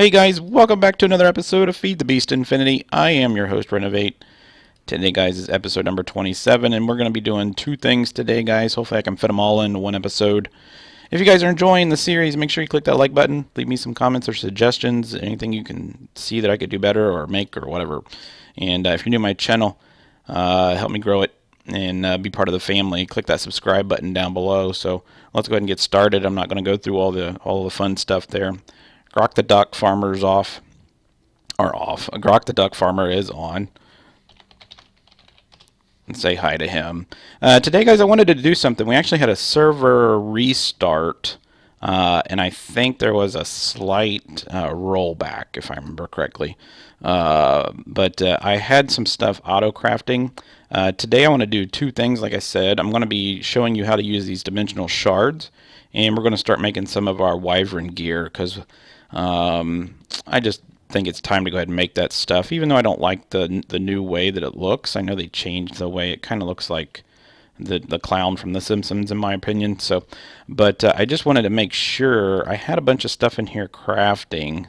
Hey guys, welcome back to another episode of Feed the Beast Infinity. I am your host, Renovate. Today, guys, is episode number 27, and we're going to be doing two things today, guys. Hopefully I can fit them all into one episode. If you guys are enjoying the series, make sure you click that like button. Leave me some comments or suggestions, anything you can see that I could do better or make or whatever. And if you're new to my channel, help me grow it and be part of the family. Click that subscribe button down below. So let's go ahead and get started. I'm not going to go through all the fun stuff there. Grok the Duck Farmer's off. Grok the Duck Farmer is on. And say hi to him. Today, guys, I wanted to do something. We actually had a server restart, and I think there was a slight rollback, if I remember correctly. But I had some stuff auto-crafting. Today I want to do two things, like I said. I'm going to be showing you how to use these dimensional shards, and we're going to start making some of our WYVREN gear, because I just think it's time to go ahead and make that stuff, even though I don't like the new way that it looks. I know they changed the way it kind of looks like the clown from The Simpsons, in my opinion. So, but I just wanted to make sure. I had a bunch of stuff in here crafting,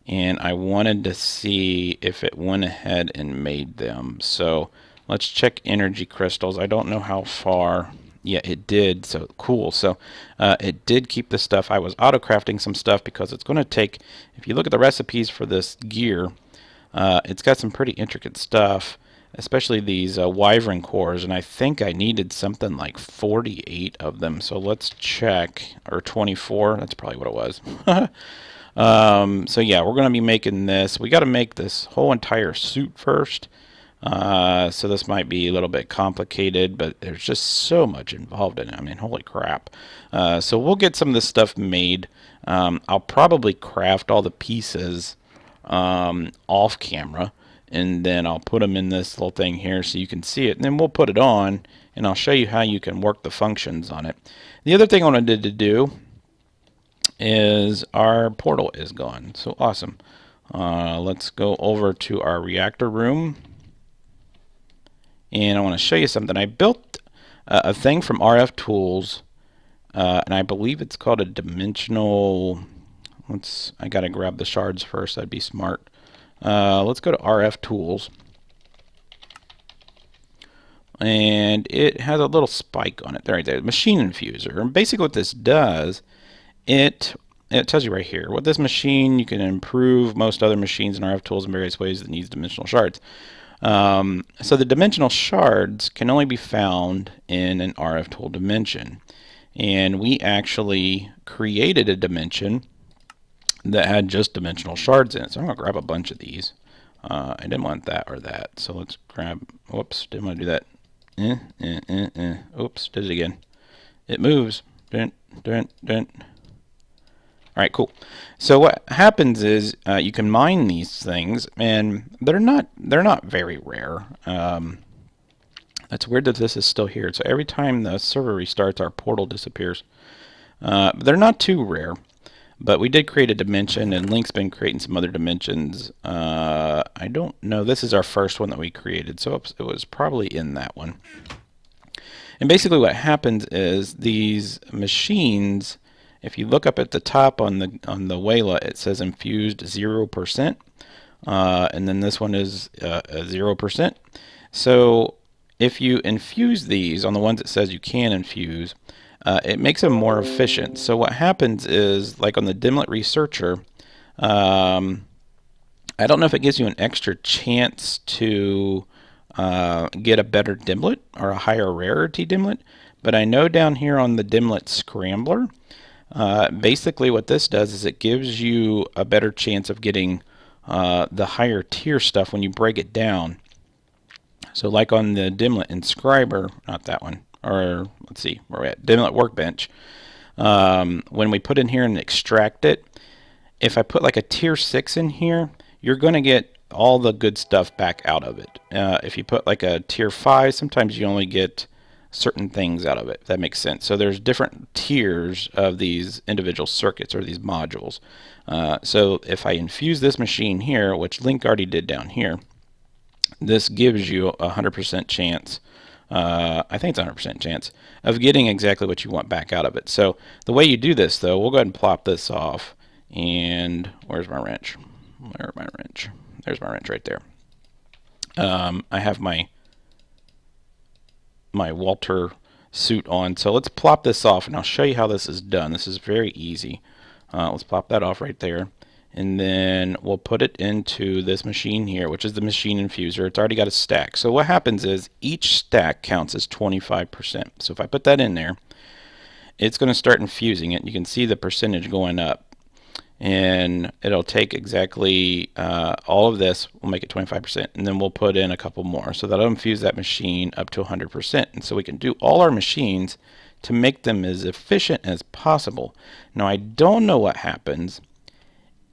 and I wanted to see if it went ahead and made them. So let's check energy crystals. I don't know how far. Yeah, it did. So cool. So it did keep the stuff. I was auto-crafting some stuff because it's going to take, if you look at the recipes for this gear, it's got some pretty intricate stuff, especially these WYVREN cores, and I think I needed something like 48 of them. So let's check, or 24. That's probably what it was. So yeah, we're going to be making this. We got to make this whole entire suit first. So this might be a little bit complicated, but there's just so much involved in it. I mean, holy crap. So we'll get some of this stuff made. I'll probably craft all the pieces off camera, and then I'll put them in this little thing here so you can see it. And then we'll put it on, and I'll show you how you can work the functions on it. The other thing I wanted to do is our portal is gone. So awesome. Let's go over to our reactor room. And I want to show you something. I built a thing from RFTOOL, and I believe it's called a dimensional. I got to grab the shards first. That'd be smart. Let's go to RFTOOL, and it has a little spike on it. There, right there, machine infuser. And basically, what this does, it tells you right here. What this machine, you can improve most other machines in RFTOOL in various ways that needs dimensional shards. So the dimensional shards can only be found in an RFTOOL dimension, and we actually created a dimension that had just dimensional shards in it. So I'm going to grab a bunch of these. I didn't want that or that, so let's grab, whoops, didn't want to do that. Oops, did it again. It moves. Alright, cool. So what happens is you can mine these things, and they're not very rare. That's weird that this is still here. So every time the server restarts, our portal disappears. They're not too rare, but we did create a dimension, and Link's been creating some other dimensions. I don't know. This is our first one that we created, so it was probably in that one. And basically what happens is these machines, if you look up at the top on the Wayla, it says infused 0%, and then this one is 0%. So if you infuse these on the ones that says you can infuse, it makes them more efficient. So what happens is, like on the Dimlet Researcher, I don't know if it gives you an extra chance to get a better Dimlet or a higher rarity Dimlet, but I know down here on the Dimlet Scrambler, basically what this does is it gives you a better chance of getting the higher tier stuff when you break it down. So like on the Dimlet Inscriber, not that one, or let's see, where we're at, Dimlet Workbench, when we put in here and extract it, if I put like a tier 6 in here, you're going to get all the good stuff back out of it. If you put like a tier 5, sometimes you only get certain things out of it, if that makes sense. So there's different tiers of these individual circuits or these modules. So if I infuse this machine here, which Link already did down here, this gives you a 100% chance, I think it's 100% chance, of getting exactly what you want back out of it. So the way you do this, though, we'll go ahead and plop this off, And where's my wrench? Where's my wrench? There's my wrench right there. I have my Walter suit on. So let's plop this off, and I'll show you how this is done. This is very easy. Let's plop that off right there. And then we'll put it into this machine here, which is the machine infuser. It's already got a stack. So what happens is each stack counts as 25%. So if I put that in there, it's going to start infusing it. You can see the percentage going up. And it'll take exactly all of this, we'll make it 25%, and then we'll put in a couple more. So that'll infuse that machine up to 100%. And so we can do all our machines to make them as efficient as possible. Now I don't know what happens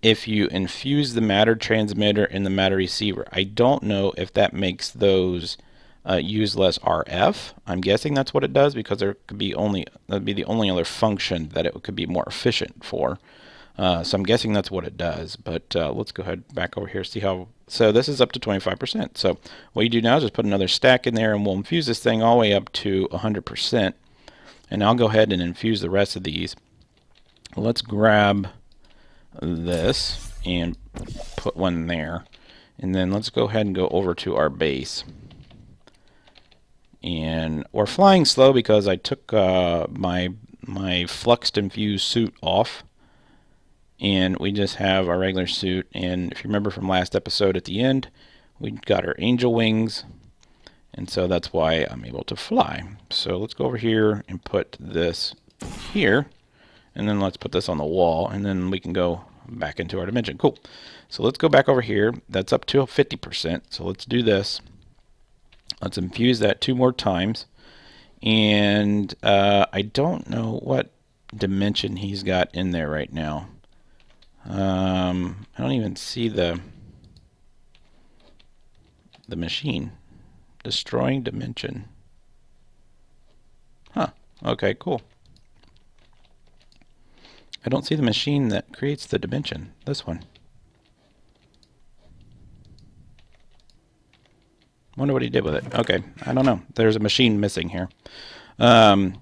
if you infuse the matter transmitter and the matter receiver. I don't know if that makes those use less RF. I'm guessing that's what it does, because there could be that'd be the only other function that it could be more efficient for. So I'm guessing that's what it does, but let's go ahead back over here, see how. So this is up to 25%. So what you do now is just put another stack in there, and we'll infuse this thing all the way up to 100%. And I'll go ahead and infuse the rest of these. Let's grab this and put one there, and then let's go ahead and go over to our base. And we're flying slow because I took my fluxed infused suit off, and we just have our regular suit. And if you remember from last episode, at the end we got our angel wings, and so that's why I'm able to fly. So let's go over here and put this here, and then let's put this on the wall, and then we can go back into our dimension. Cool. So let's go back over here. That's up to 50%. So let's do this. Let's infuse that 2 more times. And I don't know what dimension he's got in there right now. I don't even see the machine. Destroying dimension. Huh. Okay, cool. I don't see the machine that creates the dimension. This one. Wonder what he did with it. Okay, I don't know. There's a machine missing here. And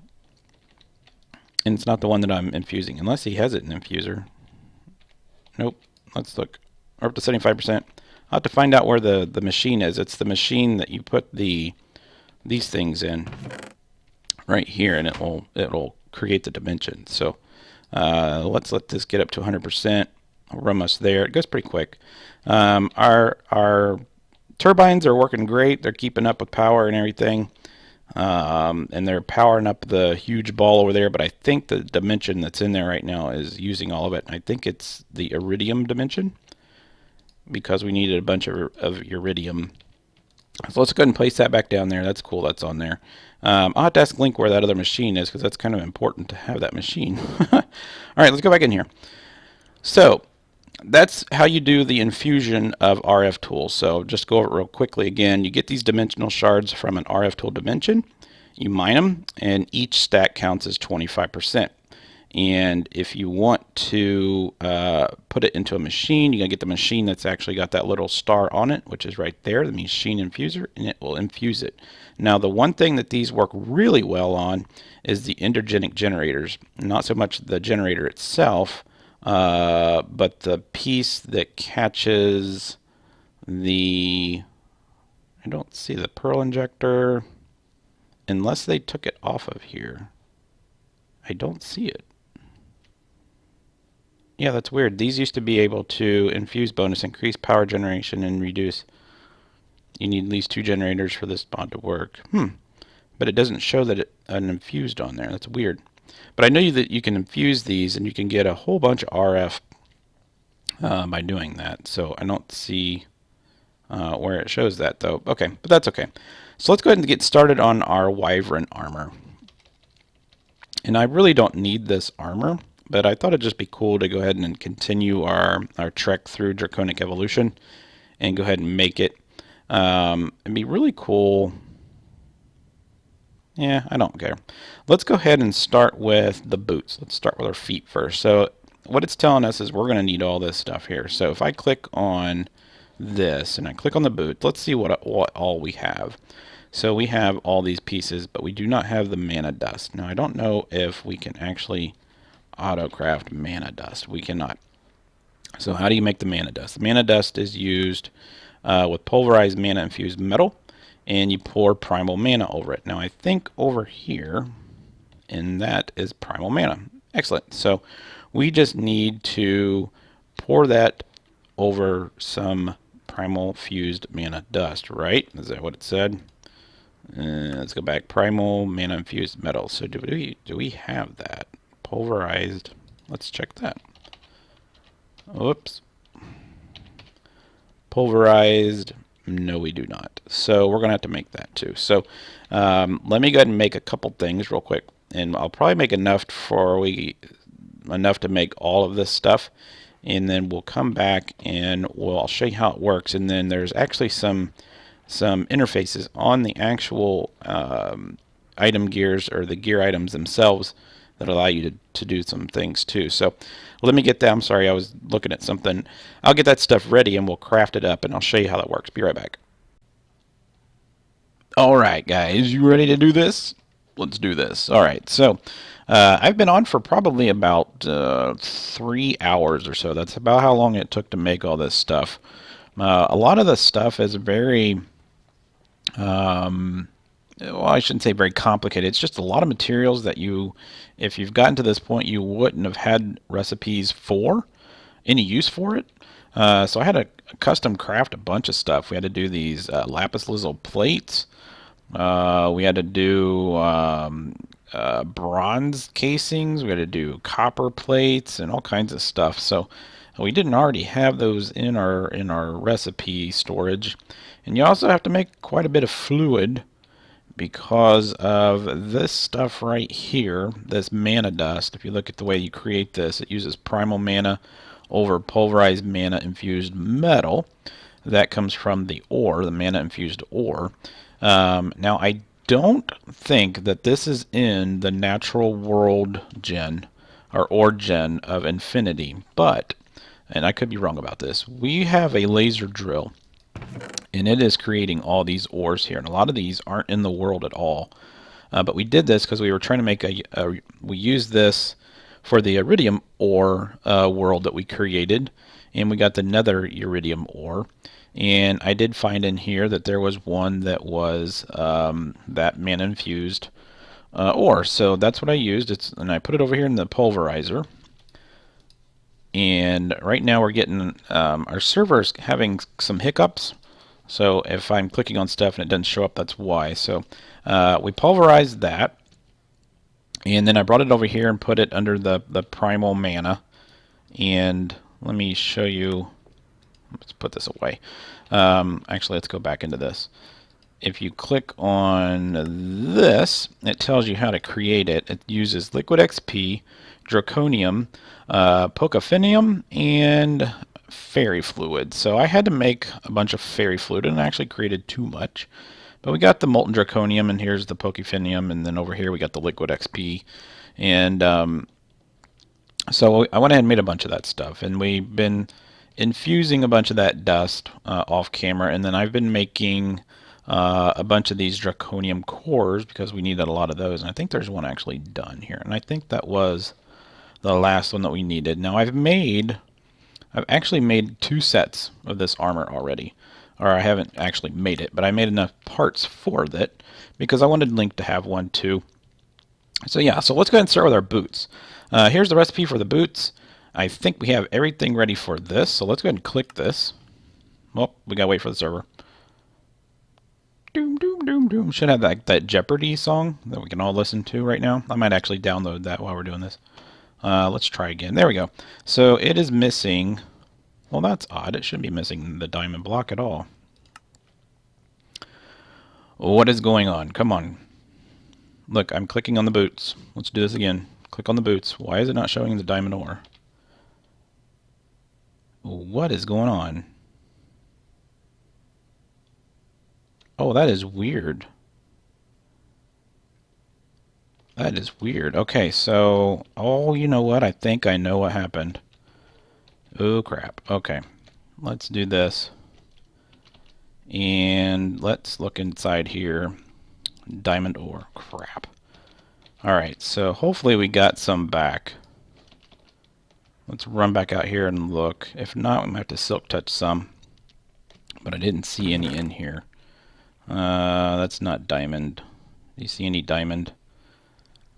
it's not the one that I'm infusing, unless he has it in infuser. Nope. Let's look. We're up to 75%. I'll have to find out where the machine is. It's the machine that you put these things in right here, and it'll create the dimension. So let's let this get up to 100%. We're almost there. It goes pretty quick. Our turbines are working great. They're keeping up with power and everything. And they're powering up the huge ball over there, but I think the dimension that's in there right now is using all of it. I think it's the iridium dimension, because we needed a bunch of iridium. So let's go ahead and place that back down there. That's cool. That's on there. I'll have to ask Link where that other machine is, because that's kind of important to have that machine. All right, let's go back in here. So that's how you do the infusion of RFTOOL. So just go over it real quickly again. You get these dimensional shards from an RFTOOL dimension. You mine them, and each stack counts as 25%. And if you want to put it into a machine, you gotta get the machine that's actually got that little star on it, which is right there, the machine infuser, and it will infuse it. Now, the one thing that these work really well on is the intergenic generators. Not so much the generator itself, but the piece that catches the, I don't see the pearl injector, unless they took it off of here. I don't see it. Yeah, that's weird. These used to be able to infuse bonus, increase power generation, and reduce. You need at least 2 generators for this mod to work. But it doesn't show that it infused on there. That's weird. But I know that you can infuse these, and you can get a whole bunch of RF by doing that. So I don't see where it shows that, though. Okay, but that's okay. So let's go ahead and get started on our WYVREN armor. And I really don't need this armor, but I thought it'd just be cool to go ahead and continue our trek through Draconic Evolution and go ahead and make it. It'd be really cool. Yeah, I don't care. Let's go ahead and start with the boots. Let's start with our feet first. So what it's telling us is we're going to need all this stuff here. So if I click on this and I click on the boot, let's see what all we have. So we have all these pieces, but we do not have the mana dust. Now I don't know if we can actually autocraft mana dust. We cannot. So how do you make the mana dust? The mana dust is used with pulverized mana infused metal, and you pour primal mana over it. Now I think over here, and that is primal mana. Excellent. So we just need to pour that over some primal fused mana dust, right? Is that what it said? Let's go back. Primal mana infused metal. So do we have that pulverized? Let's check that. Oops. Pulverized. No, we do not. So we're gonna have to make that too. So let me go ahead and make a couple things real quick, and I'll probably make enough to make all of this stuff, and then we'll come back and I'll show you how it works. And then there's actually some interfaces on the actual item gears, or the gear items themselves, that allow you to do some things too. So let me get that. I'm sorry, I was looking at something. I'll get that stuff ready and we'll craft it up, and I'll show you how that works. Be right back. All right, guys, you ready to do this? Let's do this. All right, so I've been on for probably about 3 hours or so. That's about how long it took to make all this stuff. A lot of the stuff is very well, I shouldn't say very complicated. It's just a lot of materials that if you've gotten to this point, you wouldn't have had recipes for, any use for it. So I had to custom craft a bunch of stuff. We had to do these lapis lazuli plates. We had to do bronze casings. We had to do copper plates and all kinds of stuff. So we didn't already have those in our recipe storage. And you also have to make quite a bit of fluid, because of this stuff right here, this mana dust. If you look at the way you create this, it uses primal mana over pulverized mana infused metal. That comes from the ore, the mana infused ore. Now I don't think that this is in the natural world gen, or ore gen of Infinity, but, and I could be wrong about this, we have a laser drill, and it is creating all these ores here, and a lot of these aren't in the world at all. But we did this because we were trying to make we used this for the iridium ore world that we created, and we got the nether iridium ore. And I did find in here that there was one that was that mana infused ore, so that's what I used. And I put it over here in the pulverizer. And right now we're getting our server's having some hiccups. So if I'm clicking on stuff and it doesn't show up, that's why. So we pulverized that, and then I brought it over here and put it under the primal mana. And let me show you. Let's put this away. Actually, let's go back into this. If you click on this, it tells you how to create it. It uses liquid XP, draconium, pocophinium, and fairy fluid. So I had to make a bunch of fairy fluid, and I actually created too much. But we got the molten draconium, and here's the pocophinium, and then over here we got the liquid XP. And so I went ahead and made a bunch of that stuff, and we've been infusing a bunch of that dust off camera, and then I've been making a bunch of these draconium cores because we needed a lot of those, and I think there's one actually done here, and I think that was the last one that we needed. Now I've actually made 2 sets of this armor already, or I haven't actually made it, but I made enough parts for that because I wanted Link to have one too. So yeah, so let's go ahead and start with our boots. Here's the recipe for the boots. I think we have everything ready for this, so let's go ahead and click this. Well, we gotta wait for the server. Doom, doom, doom, doom. Should have that Jeopardy song that we can all listen to right now. I might actually download that while we're doing this. Let's try again. There we go. So it is missing. Well, that's odd. It shouldn't be missing the diamond block at all. What is going on? Come on. Look, I'm clicking on the boots. Let's do this again. Click on the boots. Why is it not showing the diamond ore? What is going on? Oh, that is weird. That is weird. Okay, so, oh, you know what? I think I know what happened. Oh, crap. Okay, let's do this. And let's look inside here. Diamond ore. Crap. Alright, so hopefully we got some back. Let's run back out here and look. If not, we might have to silk touch some. But I didn't see any in here. That's not diamond. Do you see any diamond?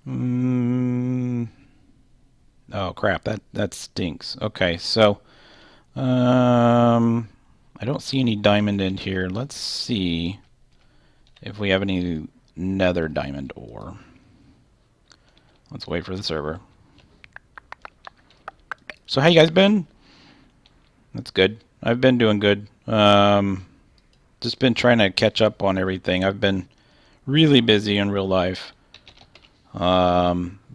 Oh crap, that stinks. Okay, so I don't see any diamond in here. Let's see if we have any nether diamond ore. Let's wait for the server. So how you guys been? That's good. I've been doing good. Just been trying to catch up on everything. I've been really busy in real life.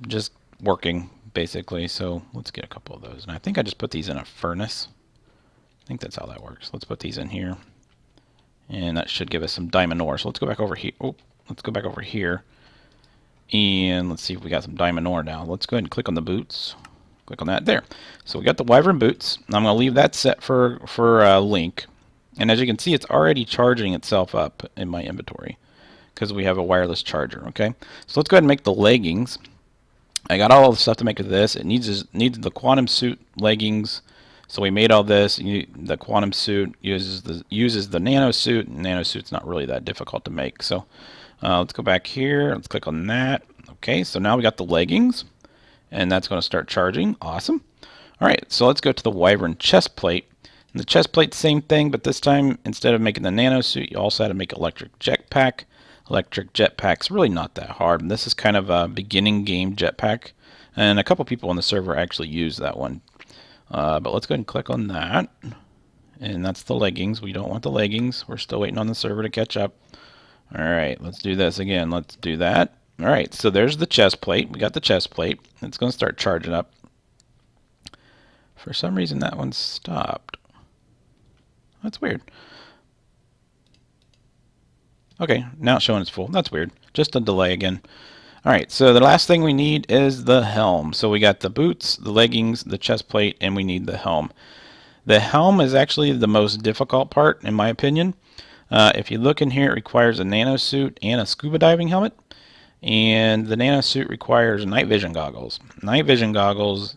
Just working basically. So let's get a couple of those. And I think I just put these in a furnace. I think that's how that works. Let's put these in here. And that should give us some diamond ore. So let's go back over here. Oh, let's go back over here. And let's see if we got some diamond ore now. Let's go ahead and click on the boots. Click on that there. So we got the wyvern boots. I'm going to leave that set for Link. And as you can see, it's already charging itself up in my inventory because we have a wireless charger. Okay. So let's go ahead and make the leggings. I got all the stuff to make this. It needs the quantum suit leggings. So we made all this. The quantum suit uses the nano suit. Nano suit's not really that difficult to make. So let's go back here. Let's click on that. Okay. So now we got the leggings. And that's going to start charging. Awesome. All right, so let's go to the wyvern chest plate. And the chest plate, same thing, but this time instead of making the nano suit, you also had to make electric jetpack. Electric jetpack's really not that hard. And this is kind of a beginning game jetpack, and a couple people on the server actually use that one. But let's go ahead and click on that, and that's the leggings. We don't want the leggings. We're still waiting on the server to catch up. All right, let's do this again. Let's do that. All right, so there's the chest plate. We got the chest plate. It's going to start charging up. For some reason, that one stopped. That's weird. Okay, now it's showing it's full. That's weird. Just a delay again. All right, so the last thing we need is the helm. So we got the boots, the leggings, the chest plate, and we need the helm. The helm is actually the most difficult part, in my opinion. If you look in here, it requires a nano suit and a scuba diving helmet. And the nano suit requires night vision goggles. Night vision goggles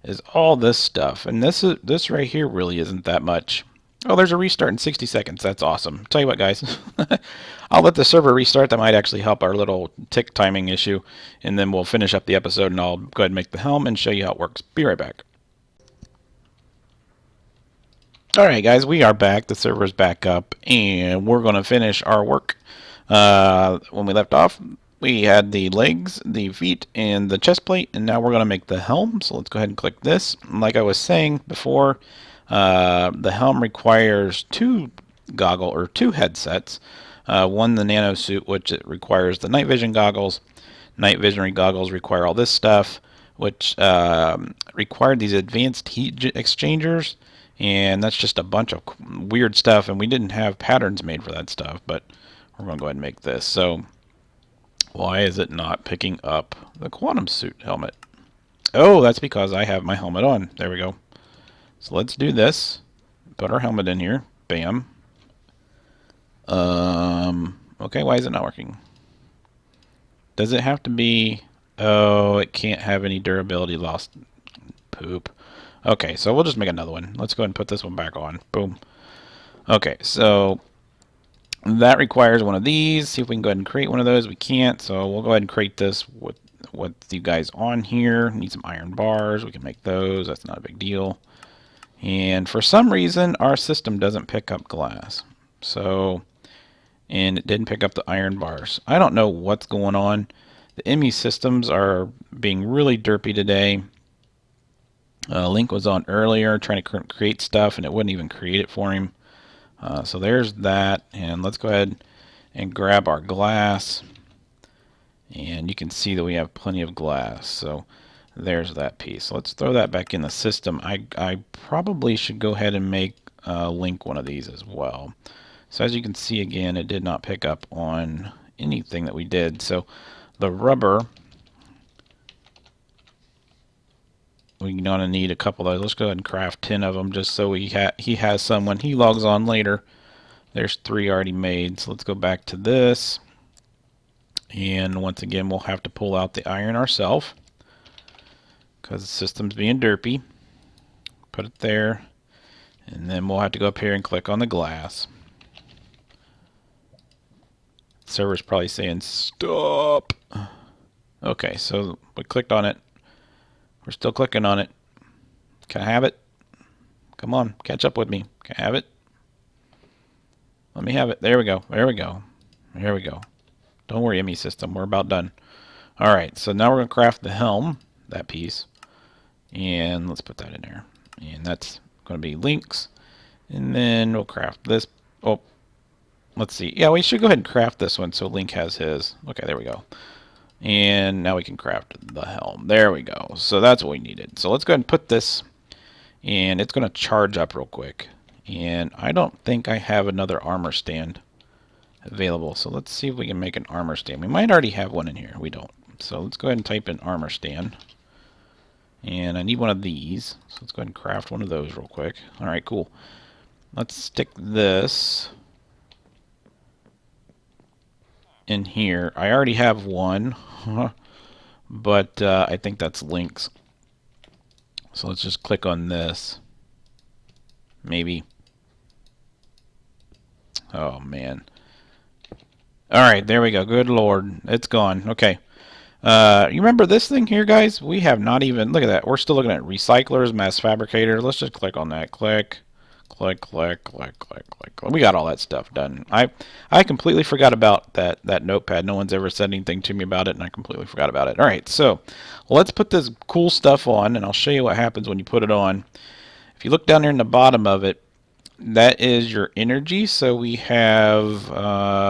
is all this stuff, and this right here really isn't that much. Oh, there's a restart in 60 seconds. That's awesome. Tell you what, guys, I'll let the server restart. That might actually help our little tick timing issue, and then we'll finish up the episode, and I'll go ahead and make the helm and show you how it works. Be right back. All right, guys, we are back. The server's back up, and we're going to finish our work. When we left off, we had the legs, the feet, and the chest plate, and now we're going to make the helm. So let's go ahead and click this. Like I was saying before, the helm requires two headsets. One, the nano suit, which it requires the night vision goggles. Night vision goggles require all this stuff, which required these advanced heat exchangers, and that's just a bunch of weird stuff, and we didn't have patterns made for that stuff, but we're going to go ahead and make this. So why is it not picking up the quantum suit helmet? Oh, that's because I have my helmet on. There we go. So let's do this. Put our helmet in here. Bam. Okay, why is it not working? Does it have to be... Oh, it can't have any durability loss. Poop. Okay, so we'll just make another one. Let's go ahead and put this one back on. Boom. Okay, so that requires one of these. See if we can go ahead and create one of those. We can't, so we'll go ahead and create this with you guys on here. Need some iron bars. We can make those. That's not a big deal. And for some reason, our system doesn't pick up glass. So, and it didn't pick up the iron bars. I don't know what's going on. The ME systems are being really derpy today. Link was on earlier trying to create stuff, and it wouldn't even create it for him. So there's that, and let's go ahead and grab our glass, and you can see that we have plenty of glass. So there's that piece. So let's throw that back in the system. I probably should go ahead and make Link one of these as well. So as you can see, again, it did not pick up on anything that we did. So the rubber, we're going to need a couple of those. Let's go ahead and craft 10 of them just so he has some when he logs on later. There's 3 already made. So let's go back to this. And once again, we'll have to pull out the iron ourselves because the system's being derpy. Put it there. And then we'll have to go up here and click on the glass. Server's probably saying stop. Okay, so we clicked on it. We're still clicking on it. Can I have it? Come on, catch up with me. Can I have it? Let me have it. There we go. There we go. There we go. Don't worry, ME system. We're about done. All right, so now we're going to craft the helm, that piece. And let's put that in there. And that's going to be links. And then we'll craft this. Oh, let's see. Yeah, we should go ahead and craft this one so Link has his. Okay, there we go. And now we can craft the helm. There we go. So that's what we needed. So let's go ahead and put this. And it's going to charge up real quick. And I don't think I have another armor stand available. So let's see if we can make an armor stand. We might already have one in here. We don't. So let's go ahead and type in armor stand. And I need one of these. So let's go ahead and craft one of those real quick. All right, cool. Let's stick this in here. I already have one, but I think that's Link's. So let's just click on this. Maybe. Oh, man. All right, there we go. Good Lord. It's gone. Okay. You remember this thing here, guys? We have not even... Look at that. We're still looking at recyclers, mass fabricator. Let's just click on that. Click. Click, click, click, click, click. We got all that stuff done. I completely forgot about that notepad. No one's ever said anything to me about it, and I completely forgot about it. All right, so let's put this cool stuff on, and I'll show you what happens when you put it on. If you look down there in the bottom of it, that is your energy. So we have,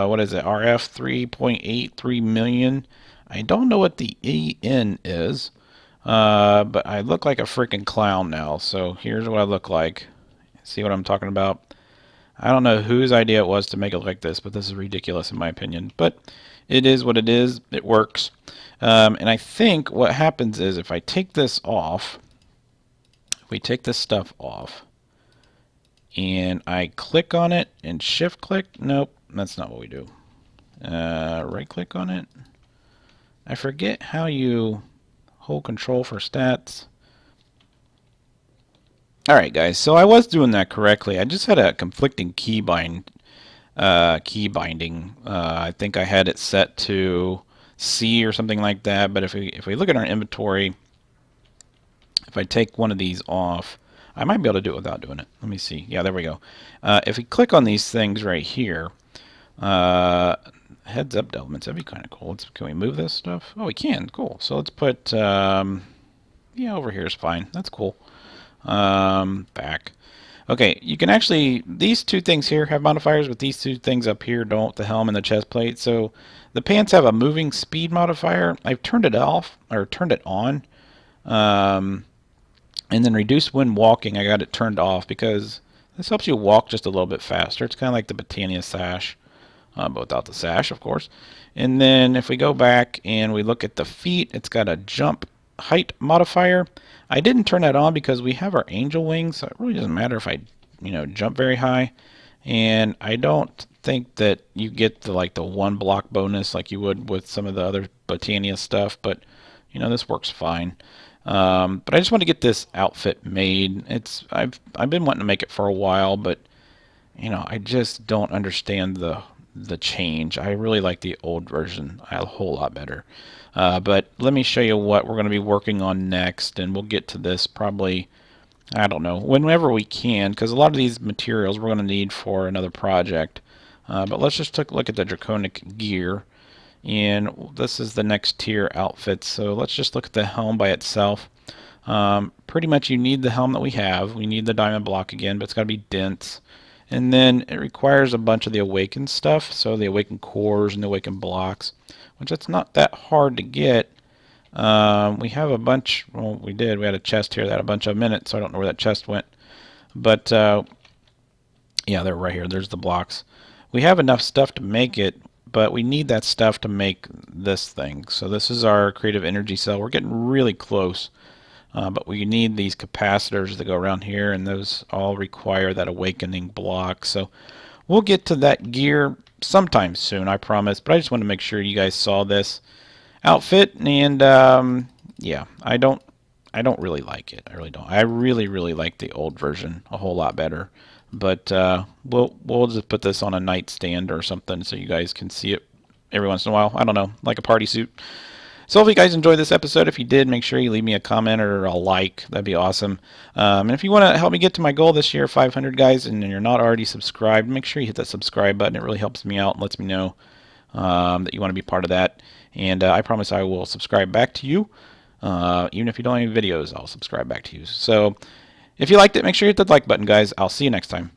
what is it, RF 3.83 million. I don't know what the EN is, but I look like a freaking clown now. So here's what I look like. See what I'm talking about? I don't know whose idea it was to make it like this, but this is ridiculous in my opinion. But it is what it is. It works. And I think what happens is if I take this off, if we take this stuff off, and I click on it and shift click, nope, that's not what we do. Right click on it. I forget how you hold control for stats. Alright guys, so I was doing that correctly. I just had a conflicting key binding. I think I had it set to C or something like that, but if we look at our inventory, if I take one of these off, I might be able to do it without doing it. Let me see. Yeah, there we go. If we click on these things right here, heads up elements, that'd be kind of cool. Can we move this stuff? Oh, we can. Cool. So let's put, yeah, over here is fine. That's cool. Back. Okay, you can actually, these two things here have modifiers, but these two things up here don't, the helm and the chest plate. So the pants have a moving speed modifier. I've turned it off, or turned it on. And then reduce when walking, I got it turned off because this helps you walk just a little bit faster. It's kind of like the Britannia sash, but without the sash, of course. And then if we go back and we look at the feet, it's got a jump height modifier. I didn't turn that on because we have our angel wings, so it really doesn't matter if I, jump very high. And I don't think that you get the one block bonus like you would with some of the other Britannia stuff, but this works fine. But I just want to get this outfit made. I've been wanting to make it for a while, but I just don't understand the change. I really like the old version a whole lot better. But let me show you what we're going to be working on next, and we'll get to this probably, I don't know, whenever we can, because a lot of these materials we're going to need for another project. But let's just take a look at the draconic gear. And this is the next tier outfits. So let's just look at the helm by itself. Pretty much you need the helm that we have. We need the diamond block again, but it's got to be dense. And then it requires a bunch of the awakened stuff. So the awakened cores and the awakened blocks, which it's not that hard to get. We have a bunch, well, we had a chest here that had a bunch of them in it, so I don't know where that chest went. But yeah, they're right here. There's the blocks. We have enough stuff to make it, but we need that stuff to make this thing. So this is our creative energy cell. We're getting really close, but we need these capacitors that go around here, and those all require that awakening block. So we'll get to that gear sometime soon, I promise, but I just want to make sure you guys saw this outfit. And yeah, I don't I don't really like it. I really don't. I really like the old version a whole lot better. But we'll just put this on a nightstand or something so you guys can see it every once in a while. I don't know, like a party suit. So hopefully you guys enjoyed this episode. If you did, make sure you leave me a comment or a like. That'd be awesome. And if you want to help me get to my goal this year, 500 guys, and you're not already subscribed, make sure you hit that subscribe button. It really helps me out and lets me know that you want to be part of that. And I promise I will subscribe back to you. Even if you don't have any videos, I'll subscribe back to you. So if you liked it, make sure you hit that like button, guys. I'll see you next time.